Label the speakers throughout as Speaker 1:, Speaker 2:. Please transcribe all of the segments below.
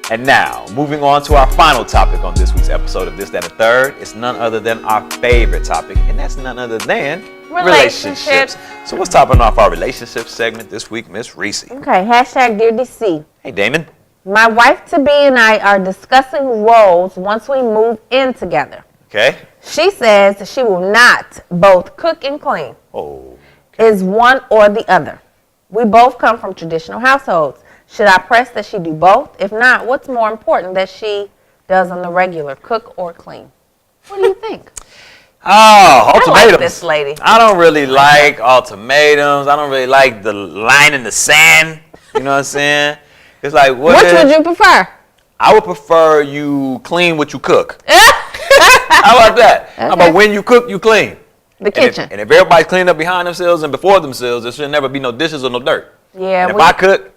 Speaker 1: And now, moving on to our final topic on this week's episode of This, That, and the Third. It's none other than our favorite topic, and that's none other than relationships. So what's topping off our relationship segment this week, Miss Reese?
Speaker 2: Okay, hashtag Dear DC.
Speaker 1: Hey, Damon.
Speaker 2: My wife-to-be and I are discussing roles once we move in together.
Speaker 1: Okay.
Speaker 2: She says she will not both cook and clean.
Speaker 1: Oh.
Speaker 2: Is one or the other. We both come from traditional households. Should I press that she do both? If not, what's more important that she does on the regular, cook or clean? What do you think?
Speaker 1: Oh, ultimatums.
Speaker 2: I like this lady.
Speaker 1: I don't really like ultimatums. I don't really like the line in the sand. You know what I'm saying? It's like,
Speaker 2: which would you prefer?
Speaker 1: I would prefer you clean what you cook. How about that? Okay. How about when you cook, you clean?
Speaker 2: The kitchen.
Speaker 1: And if everybody's cleaning up behind themselves and before themselves, there should never be no dishes or no dirt.
Speaker 2: Yeah.
Speaker 1: And if I cook,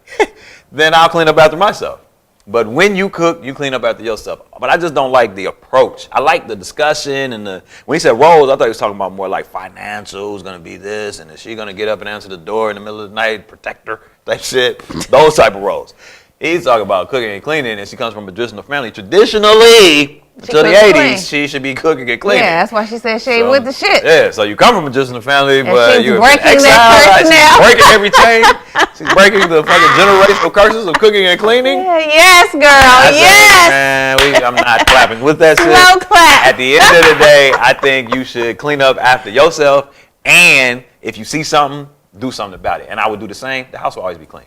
Speaker 1: then I'll clean up after myself. But when you cook, you clean up after yourself. But I just don't like the approach. I like the discussion and when he said roles, I thought he was talking about more like financials, going to be this, and is she going to get up and answer the door in the middle of the night, protect her, that shit, those type of roles. He's talking about cooking and cleaning, and she comes from a traditional family. Traditionally, until the 80s, she should be cooking and cleaning.
Speaker 2: Yeah, that's why she said she ain't with the shit.
Speaker 1: Yeah, so you come from a traditional family,
Speaker 2: and
Speaker 1: but you're
Speaker 2: breaking
Speaker 1: exiled.
Speaker 2: She's
Speaker 1: breaking every chain. She's breaking the fucking generational curses of cooking and cleaning.
Speaker 2: Yeah, yes, girl.
Speaker 1: Yes. Man, I'm not clapping with that shit.
Speaker 2: No clap.
Speaker 1: At the end of the day, I think you should clean up after yourself, and if you see something, do something about it. And I would do the same. The house will always be clean.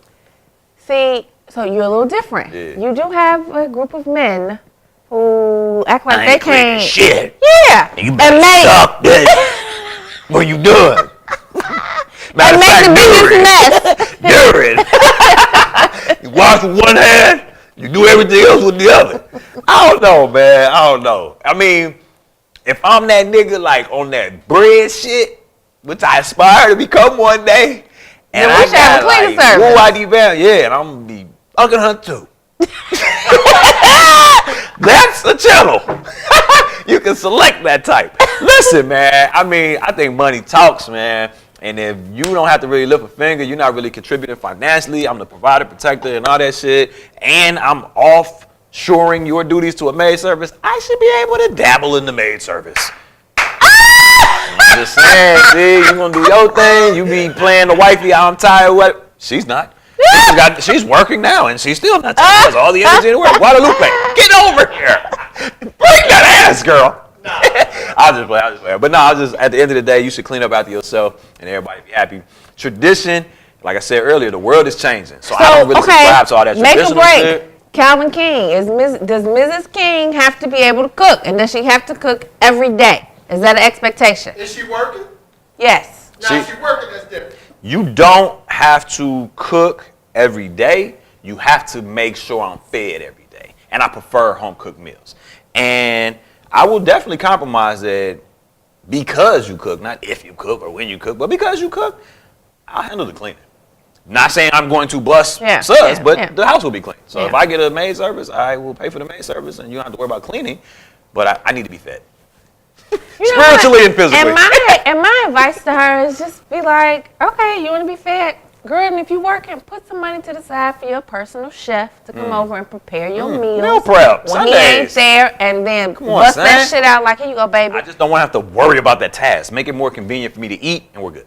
Speaker 2: See, so you're a little different.
Speaker 1: Yeah.
Speaker 2: You do have a group of men who act like they can't.
Speaker 1: Shit.
Speaker 2: Yeah.
Speaker 1: You better suck this. What you doing?
Speaker 2: And make the biggest mess.
Speaker 1: Do it. You wash with one hand, you do everything else with the other. I don't know, man. I don't know. I mean, if I'm that nigga like on that bread shit, which I aspire to become one day, and
Speaker 2: I got like
Speaker 1: service. Yeah, and I'm gonna be fucking her too. That's a channel. You can select that type. Listen, man. I mean, I think money talks, man. And if you don't have to really lift a finger, you're not really contributing financially. I'm the provider, protector, and all that shit. And I'm offshoring your duties to a maid service. I should be able to dabble in the maid service. I'm just saying, see, you gonna do your thing. You be playing the wifey. I'm tired. What? She's not. She's working now, and she's still not tired. She has all the energy in the world. Guadalupe, get over here. Bring that ass, girl. No. I'll just play. But no, at the end of the day, you should clean up after yourself and everybody be happy. Tradition, like I said earlier, the world is changing. So I don't really subscribe to all that traditional
Speaker 2: break.
Speaker 1: shit.
Speaker 2: Calvin King, does Mrs. King have to be able to cook? And does she have to cook every day? Is that an expectation?
Speaker 3: Is she working?
Speaker 2: Yes.
Speaker 3: Now, if she's working, that's different.
Speaker 1: You don't have to cook every day. You have to make sure I'm fed every day. And I prefer home cooked meals. And I will definitely compromise that because you cook, not if you cook or when you cook, but because you cook, I'll handle the cleaning. Not saying I'm going to bust suds, but the house will be clean. So if I get a maid service, I will pay for the maid service and you don't have to worry about cleaning, but I need to be fed. Spiritually and physically.
Speaker 2: And my advice to her is just be like, okay, you want to be fed? Girl, and if you're working, put some money to the side for your personal chef to come over and prepare your meals.
Speaker 1: Meal prep.
Speaker 2: When he ain't there, and then bust that shit out like, here you go, baby.
Speaker 1: I just don't want to have to worry about that task. Make it more convenient for me to eat, and we're good.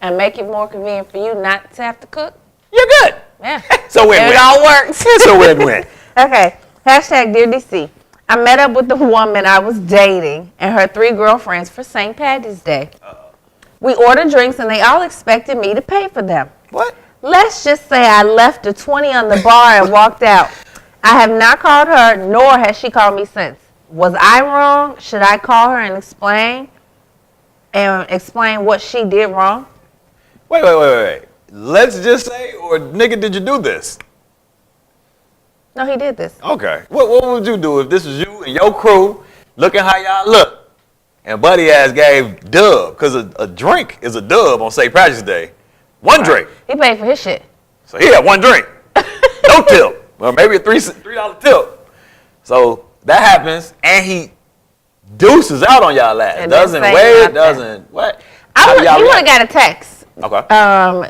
Speaker 2: And make it more convenient for you not to have to cook?
Speaker 1: You're good.
Speaker 2: Yeah.
Speaker 1: So win-win.
Speaker 2: It all works.
Speaker 1: It's a win-win.
Speaker 2: Okay. Hashtag Dear DC. I met up with the woman I was dating and her 3 girlfriends for St. Patty's Day. We ordered drinks and they all expected me to pay for them.
Speaker 1: What?
Speaker 2: Let's just say I left a 20 on the bar and walked out. I have not called her, nor has she called me since. Was I wrong? Should I call her and explain what she did wrong?
Speaker 1: Wait. Let's just say, or nigga, did you do this?
Speaker 2: No, he did this.
Speaker 1: Okay. What would you do if this was you and your crew looking how y'all look? And buddy ass gave dub, because a drink is a dub on St. Patrick's Day. One drink.
Speaker 2: He paid for his shit.
Speaker 1: So he had one drink. No tip. Or maybe a $3 tip. So that happens, and he deuces out on y'all ass.
Speaker 2: And
Speaker 1: doesn't wait, doesn't what?
Speaker 2: He would have got a text.
Speaker 1: Okay.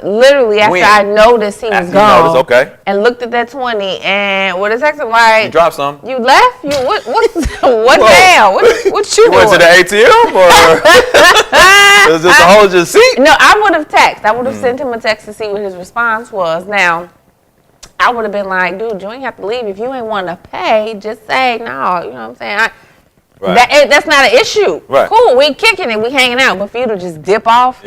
Speaker 2: Literally after I noticed he was gone.
Speaker 1: Okay.
Speaker 2: And looked at that 20 and what is texting like?
Speaker 1: You dropped some.
Speaker 2: You left? You what now? What you
Speaker 1: went to the ATM or was this a hold your seat?
Speaker 2: No, I would have texted. I would have sent him a text to see what his response was. Now, I would have been like, dude, you ain't have to leave. If you ain't want to pay, just say no. You know what I'm saying? That's not an issue.
Speaker 1: Right.
Speaker 2: Cool, we kicking it, we hanging out. But for you to just dip off,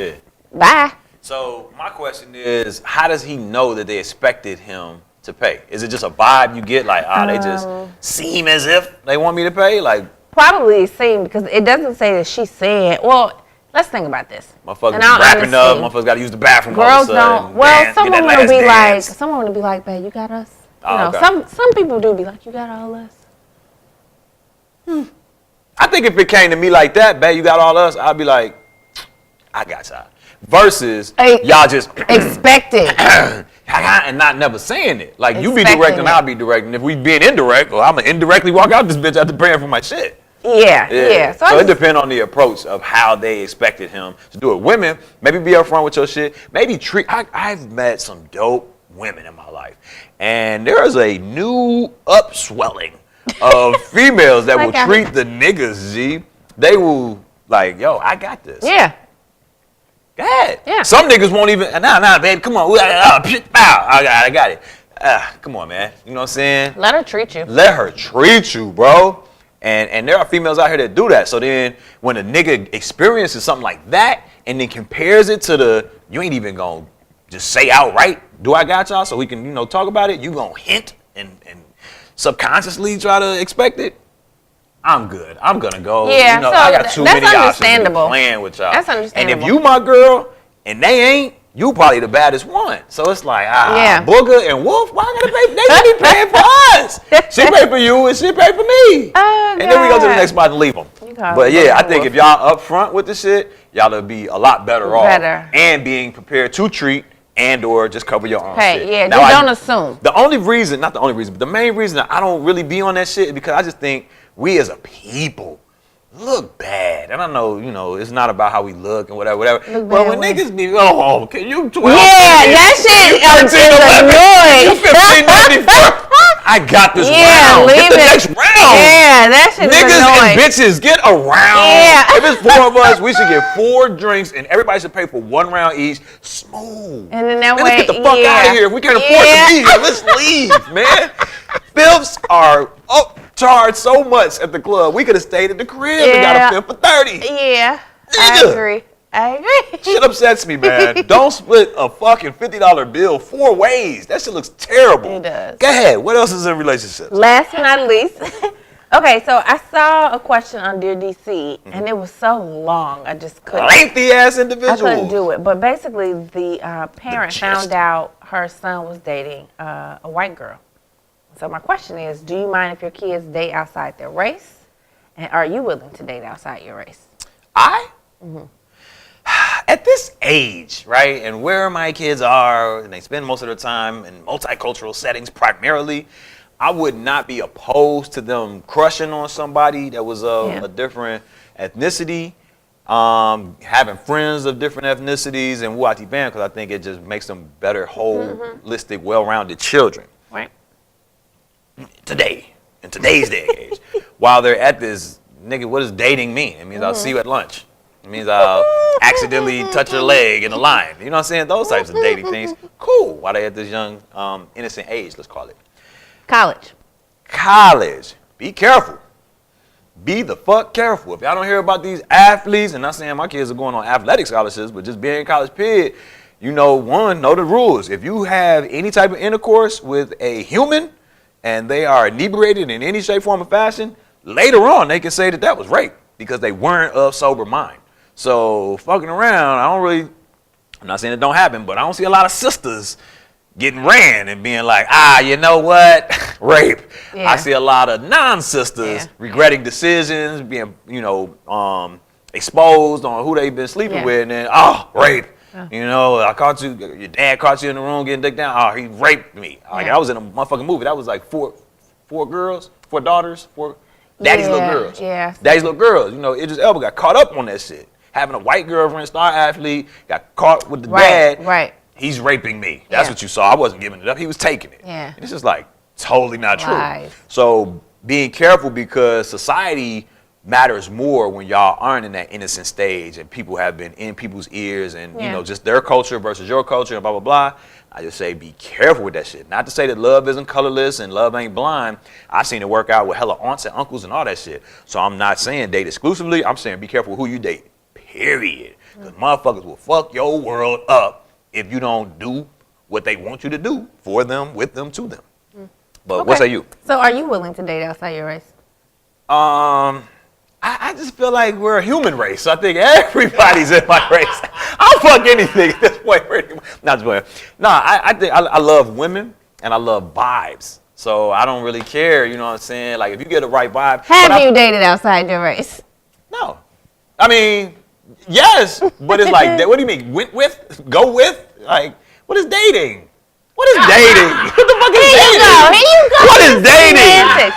Speaker 2: bye.
Speaker 1: So my question is, how does he know that they expected him to pay? Is it just a vibe you get, like, they just seem as if they want me to pay? Like,
Speaker 2: probably seem, because it doesn't say that she said. Well, let's think about this.
Speaker 1: Motherfuckers wrapping up. Motherfuckers got to use the bathroom.
Speaker 2: Girls don't. Well, someone will be like, babe, you got us. Some people do be like, you got all us.
Speaker 1: I think if it came to me like that, babe, you got all us, I'd be like, I got y'all. Versus y'all just
Speaker 2: expecting
Speaker 1: and not never saying it. Like you be direct and I'll be direct, and if we being indirect, well, I'ma indirectly walk out this bitch after paying for my shit.
Speaker 2: Yeah.
Speaker 1: So it depends on the approach of how they expected him to do it. Women, maybe be upfront with your shit. Maybe treat. I've met some dope women in my life, and there is a new upswelling of females that will treat the niggas. Z, they will like, yo, I got this.
Speaker 2: Yeah.
Speaker 1: Go ahead.
Speaker 2: Yeah.
Speaker 1: Some niggas won't even. Nah, babe, come on. I got it. Come on, man. You know what I'm saying?
Speaker 2: Let her treat you.
Speaker 1: Let her treat you, bro. And there are females out here that do that. So then when a nigga experiences something like that and then compares it to you ain't even gonna just say outright, do I got y'all? So we can, talk about it. You gonna hint and subconsciously try to expect it. I'm good. I'm gonna go.
Speaker 2: Yeah, so
Speaker 1: I got too many options to be
Speaker 2: playing
Speaker 1: with y'all.
Speaker 2: That's understandable.
Speaker 1: And if you my girl and they ain't, you probably the baddest one. So it's like, Booger and Wolf, why gotta pay? They should be paying for us. She pay for you and she pay for me.
Speaker 2: Oh,
Speaker 1: and then we go to the next spot and leave them. But yeah, I think if y'all up front with the shit, y'all will be a lot better off. And being prepared to treat and or just cover your own shit.
Speaker 2: Yeah, now, just don't assume.
Speaker 1: The only reason, not the only reason, but the main reason that I don't really be on that shit is because I just think we as a people look bad. And I know, it's not about how we look and whatever. But when niggas be, can you 12?
Speaker 2: That shit is annoying.
Speaker 1: You 15, 94. I got this round. Get the next round.
Speaker 2: Yeah, that shit is annoying.
Speaker 1: Niggas and bitches, get around.
Speaker 2: Yeah.
Speaker 1: If it's 4 of us, we should get 4 drinks and everybody should pay for 1 round each. Smooth.
Speaker 2: And then that way,
Speaker 1: let's get the fuck out of here. If we can't afford to be here, let's leave, man. Fifths are charged so much at the club. We could have stayed at the crib and got a fifth for 30.
Speaker 2: Yeah,
Speaker 1: Nigga.
Speaker 2: I agree.
Speaker 1: Shit upsets me, man. Don't split a fucking $50 bill 4 ways. That shit looks terrible.
Speaker 2: It does.
Speaker 1: Go ahead. What else is in relationships?
Speaker 2: Last but not least. Okay, so I saw a question on Dear DC, and it was so long, I just couldn't.
Speaker 1: Lengthy ass individual.
Speaker 2: I couldn't do it. But basically, the parent found out her son was dating a white girl. So my question is, do you mind if your kids date outside their race? And are you willing to date outside your race?
Speaker 1: At this age, right, and where my kids are, and they spend most of their time in multicultural settings primarily, I would not be opposed to them crushing on somebody that was of a different ethnicity, having friends of different ethnicities, and Wuati Band, because I think it just makes them better, holistic, well-rounded children.
Speaker 2: Right.
Speaker 1: In today's day and age, while they're at this, nigga, what does dating mean? It means I'll see you at lunch. It means I'll accidentally touch your leg in the line. You know what I'm saying? Those types of dating things. Cool. While they at this young, innocent age, let's call it. College. Be careful. Be the fuck careful. If y'all don't hear about these athletes, and not saying my kids are going on athletic scholarships, but just being in college period, know the rules. If you have any type of intercourse with a human and they are inebriated in any shape, form, or fashion, later on they can say that was rape because they weren't of sober mind. So fucking around, I'm not saying it don't happen, but I don't see a lot of sisters getting ran and being like, you know what, rape. I see a lot of non-sisters regretting decisions, being, exposed on who they've been sleeping with, and then, rape. I caught you, your dad caught you in the room getting dick down. He raped me. Like, I was in a motherfucking movie. That was like four daughters, 4 daddy's little girls.
Speaker 2: Yeah.
Speaker 1: Daddy's little girls. Idris Elba got caught up on that shit. having a white girlfriend, star athlete, got caught with the
Speaker 2: Right,
Speaker 1: dad.
Speaker 2: right.
Speaker 1: He's raping me. That's
Speaker 2: Yeah.
Speaker 1: what you saw. I wasn't giving it up. He was taking it.
Speaker 2: Yeah.
Speaker 1: And it's just like totally not
Speaker 2: Lies.
Speaker 1: true. So being careful, because society matters more when y'all aren't in that innocent stage and people have been in people's ears and, you
Speaker 2: Yeah.
Speaker 1: know, just their culture versus your culture and blah, blah, blah. I just say be careful with that shit. Not to say that love isn't colorless and love ain't blind. I've seen it work out with hella aunts and uncles and all that shit. So I'm not saying date exclusively. I'm saying be careful who you date, period. Because motherfuckers will fuck your world up if you don't do what they want you to do for them, with them, to them. But what say you?
Speaker 2: So are you willing to date outside your race?
Speaker 1: I just feel like we're a human race. I think everybody's in my race. I'll fuck anything at this point. Not just playing. No, I think I love women and I love vibes. So I don't really care, you know what I'm saying? Like if you get the right vibe.
Speaker 2: Have you dated outside your race?
Speaker 1: No. I mean, yes, but it's like, what do you mean? With? Go with? Like, what is dating? What is dating? What the fuck is dating?
Speaker 2: Here you go.
Speaker 1: What is dating?
Speaker 2: Semantics.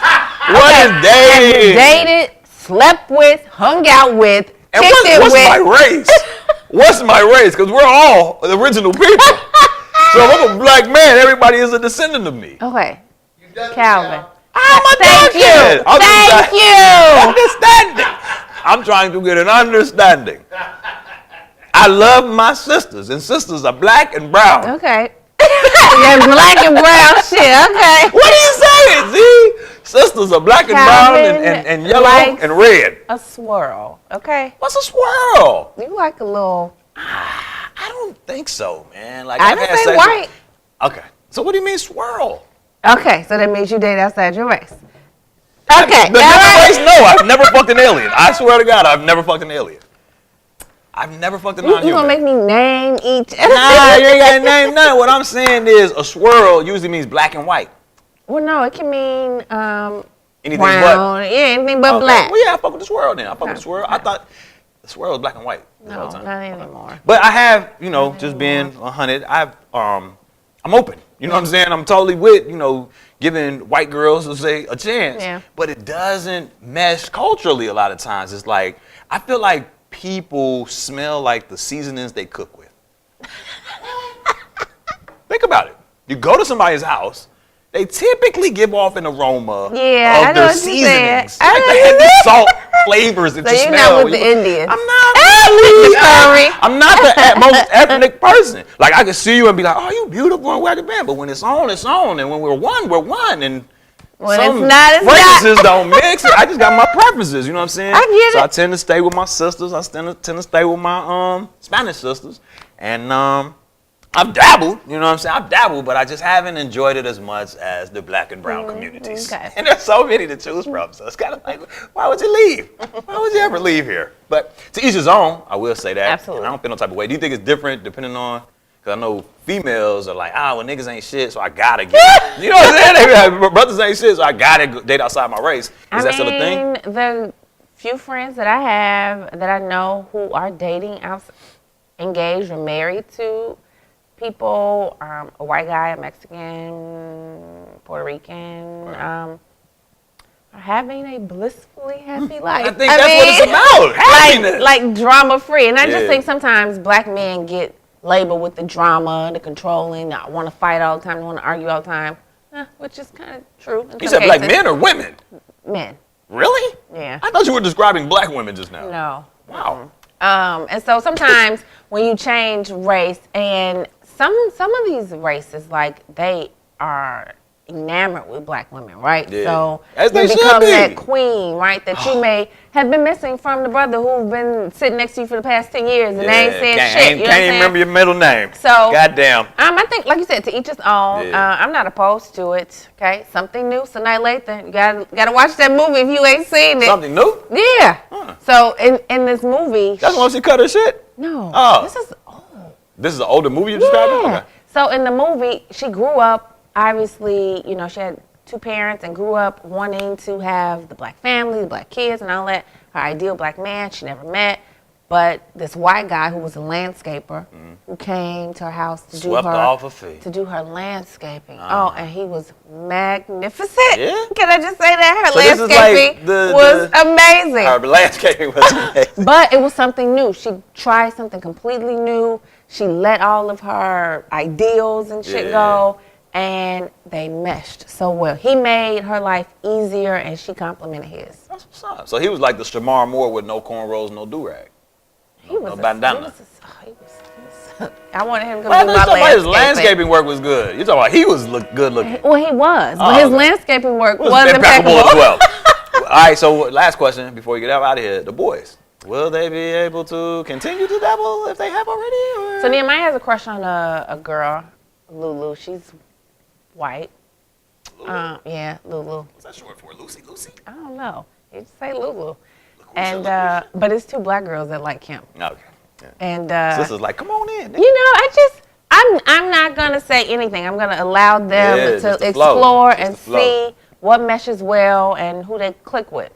Speaker 1: What is
Speaker 2: Have you
Speaker 1: dating?
Speaker 2: dated, slept with, hung out with,
Speaker 1: And
Speaker 2: kicked it
Speaker 1: what's
Speaker 2: with?
Speaker 1: my race? What's my race? Because we're all the original people. So if I'm a black man, everybody is a descendant of me.
Speaker 2: Okay. Calvin.
Speaker 1: I'm a
Speaker 2: Thank you.
Speaker 1: dickhead.
Speaker 2: Thank you.
Speaker 1: Understanding. I'm trying to get an understanding. I love my sisters, and sisters are black and brown.
Speaker 2: Okay. That black and brown shit. Okay.
Speaker 1: What are you saying? See? Sisters are black and brown
Speaker 2: Calvin
Speaker 1: and yellow
Speaker 2: likes
Speaker 1: and red.
Speaker 2: a swirl. Okay.
Speaker 1: What's a swirl?
Speaker 2: You like a little.
Speaker 1: I don't think so, man. Like
Speaker 2: I
Speaker 1: I've
Speaker 2: didn't
Speaker 1: had
Speaker 2: say
Speaker 1: sex
Speaker 2: white.
Speaker 1: Okay. So what do you mean swirl?
Speaker 2: Okay, so that means you date outside your race.
Speaker 1: The
Speaker 2: Okay.
Speaker 1: different race? No, I've never fucked an alien. I swear to God, I've never fucked an alien. I've never fucked a
Speaker 2: You
Speaker 1: non-human.
Speaker 2: gonna make me name each?
Speaker 1: Nah, you ain't got to name none. What I'm saying is a swirl usually means black and white.
Speaker 2: Well, no, it can mean
Speaker 1: Anything
Speaker 2: brown. Yeah, anything but
Speaker 1: Okay.
Speaker 2: black.
Speaker 1: Well, yeah, I fuck with the swirl then. I fuck with the swirl. I thought the swirl was black and white the whole
Speaker 2: No,
Speaker 1: time.
Speaker 2: not anymore.
Speaker 1: But I have, you know, just being 100, I'm open. You know what I'm saying? I'm totally with, you know, giving white girls, let's say, a chance.
Speaker 2: Yeah.
Speaker 1: But it doesn't mesh culturally a lot of times. It's like, I feel like people smell like the seasonings they cook with. Think about it. You go to somebody's house, they typically give off an aroma
Speaker 2: Yeah, I
Speaker 1: of
Speaker 2: know
Speaker 1: their
Speaker 2: what you're saying.
Speaker 1: seasonings.
Speaker 2: I
Speaker 1: Like
Speaker 2: know
Speaker 1: the
Speaker 2: what
Speaker 1: heavy
Speaker 2: you're
Speaker 1: salt flavors that
Speaker 2: So
Speaker 1: you
Speaker 2: you're
Speaker 1: smell.
Speaker 2: not with the Indians.
Speaker 1: I'm not.
Speaker 2: Curry.
Speaker 1: I'm not the most ethnic person. Like I can see you and be like, "Oh, you beautiful and wacky band," but when it's on, it's on, and when we're one, and
Speaker 2: When
Speaker 1: some
Speaker 2: it's not, it's
Speaker 1: fragrances
Speaker 2: not.
Speaker 1: don't mix. I just got my preferences. You know what I'm saying?
Speaker 2: I get
Speaker 1: So
Speaker 2: it.
Speaker 1: I tend to stay with my sisters. I tend to stay with my Spanish sisters, and I've dabbled. You know what I'm saying? I've dabbled, but I just haven't enjoyed it as much as the black and brown communities.
Speaker 2: okay.
Speaker 1: And there's so many to choose from. So it's kind of like, why would you leave? Why would you ever leave here? But to each his own, I will say that.
Speaker 2: Absolutely.
Speaker 1: And I don't feel no type of way. Do you think it's different depending on, because I know females are like, well, niggas ain't shit, so I gotta get, you know what I'm saying? They be like, brothers ain't shit, so I gotta date outside my race. Is that still a thing?
Speaker 2: The few friends that I have that I know who are dating outside, engaged or married to people, a white guy, a Mexican, Puerto Rican, are having a blissfully happy life.
Speaker 1: I think that's what it's about. Happiness.
Speaker 2: Like drama free. And I just
Speaker 1: Yeah.
Speaker 2: think sometimes black men get labeled with the drama, the controlling, I want to fight all the time, want to argue all the time, which is kind of true. In
Speaker 1: You
Speaker 2: some
Speaker 1: said black
Speaker 2: cases.
Speaker 1: men or women?
Speaker 2: Men.
Speaker 1: Really?
Speaker 2: Yeah.
Speaker 1: I thought you were describing black women just now.
Speaker 2: No.
Speaker 1: Wow.
Speaker 2: And so sometimes when you change race, and some of these races, like they are enamored with black women, right?
Speaker 1: Yeah.
Speaker 2: So
Speaker 1: As they
Speaker 2: you
Speaker 1: should
Speaker 2: become
Speaker 1: be.
Speaker 2: that queen, right? That you may have been missing from the brother who's been sitting next to you for the past 10 years and they ain't said shit. You know what I'm
Speaker 1: Can't even
Speaker 2: saying?
Speaker 1: remember your middle name.
Speaker 2: So
Speaker 1: Goddamn.
Speaker 2: I think, like you said, to each his own.
Speaker 1: Yeah.
Speaker 2: I'm not opposed to it. Okay, something new. So night later, you gotta watch that movie if you ain't seen it.
Speaker 1: Something new?
Speaker 2: Yeah.
Speaker 1: Huh.
Speaker 2: So in this movie,
Speaker 1: That's when she cut her shit?
Speaker 2: no,
Speaker 1: Oh.
Speaker 2: this is old.
Speaker 1: This is an older movie you described?
Speaker 2: Yeah.
Speaker 1: Okay.
Speaker 2: So in the movie, she grew up, obviously, you know, she had two parents and grew up wanting to have the black family, the black kids and all that. Her ideal black man she never met. But this white guy who was a landscaper who came to her house to
Speaker 1: Swept her off her feet.
Speaker 2: to do her landscaping. Oh, and he was magnificent.
Speaker 1: Yeah?
Speaker 2: Can I just say that? Her
Speaker 1: So this is
Speaker 2: landscaping
Speaker 1: like
Speaker 2: was amazing.
Speaker 1: Her landscaping was amazing.
Speaker 2: But it was something new. She tried something completely new. She let all of her ideals and shit go, and they meshed so well. He made her life easier, and she complimented his.
Speaker 1: That's what's up. So he was like the Shamar Moore with no cornrows, no do-rag.
Speaker 2: He was
Speaker 1: no bandana.
Speaker 2: I wanted him to
Speaker 1: Well,
Speaker 2: do my landscaping.
Speaker 1: his landscaping work was good. You're talking about he was good looking.
Speaker 2: Well, he was, but his landscaping work was
Speaker 1: impeccable as well. All right, so last question before we get out of here. The boys, will they be able to continue to dabble if they have already? Or?
Speaker 2: So Nehemiah has a crush on a girl, Lulu. She's white.
Speaker 1: Lulu?
Speaker 2: Yeah, Lulu.
Speaker 1: What's that short for? Lucy?
Speaker 2: I don't know. You just say Lulu. And but it's two black girls that like him.
Speaker 1: Okay. Yeah.
Speaker 2: And
Speaker 1: Sister's like, come on in.
Speaker 2: you know, I'm not gonna say anything. I'm gonna allow them to explore and see what meshes well and who they click with.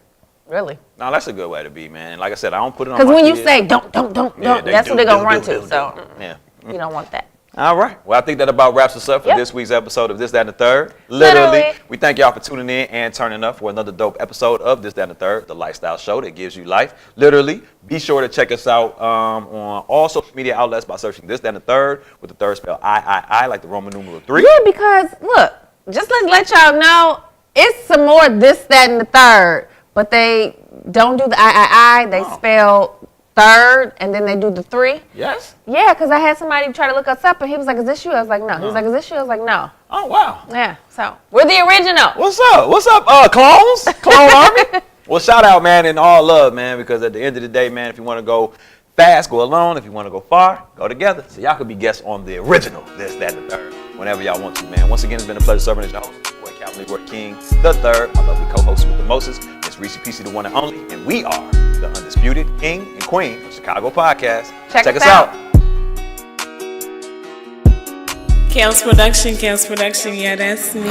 Speaker 2: Really.
Speaker 1: No, that's a good way to be, man. And like I said, I don't put it on.
Speaker 2: Because when you
Speaker 1: kids.
Speaker 2: say don't, that's what they're gonna run to. So
Speaker 1: yeah.
Speaker 2: you don't want that.
Speaker 1: All right. Well, I think that about wraps us up for this week's episode of This, That, and the Third. Literally. We thank y'all for tuning in and turning up for another dope episode of This, That, and the Third, the lifestyle show that gives you life. Literally. Be sure to check us out on all social media outlets by searching This, That, and the Third with the third spell I, like the Roman numeral 3.
Speaker 2: Yeah, because look, just let y'all know, it's some more This, That, and the Third, but they don't do the I. They spell third, and then they do the 3.
Speaker 1: Yes?
Speaker 2: Yeah, because I had somebody try to look us up, and he was like, is this you? I was like, no. He was like, is this you? I was like, no.
Speaker 1: Oh, wow.
Speaker 2: Yeah, so we're the original.
Speaker 1: What's up? What's up, clones? Clone Army? Well, shout out, man, and all love, man, because at the end of the day, man, if you want to go fast, go alone. If you want to go far, go together. So y'all could be guests on the original This, That, and the Third whenever y'all want to, man. Once again, it's been a pleasure serving as your host, boy, Calvin Leroy King the Third, my lovely co-host with the Moses, Miss Reese PC, the one and only, and we are the undisputed king and queen of Chicago podcast. Check us out.
Speaker 3: Kelsprpoduction, yeah, that's me.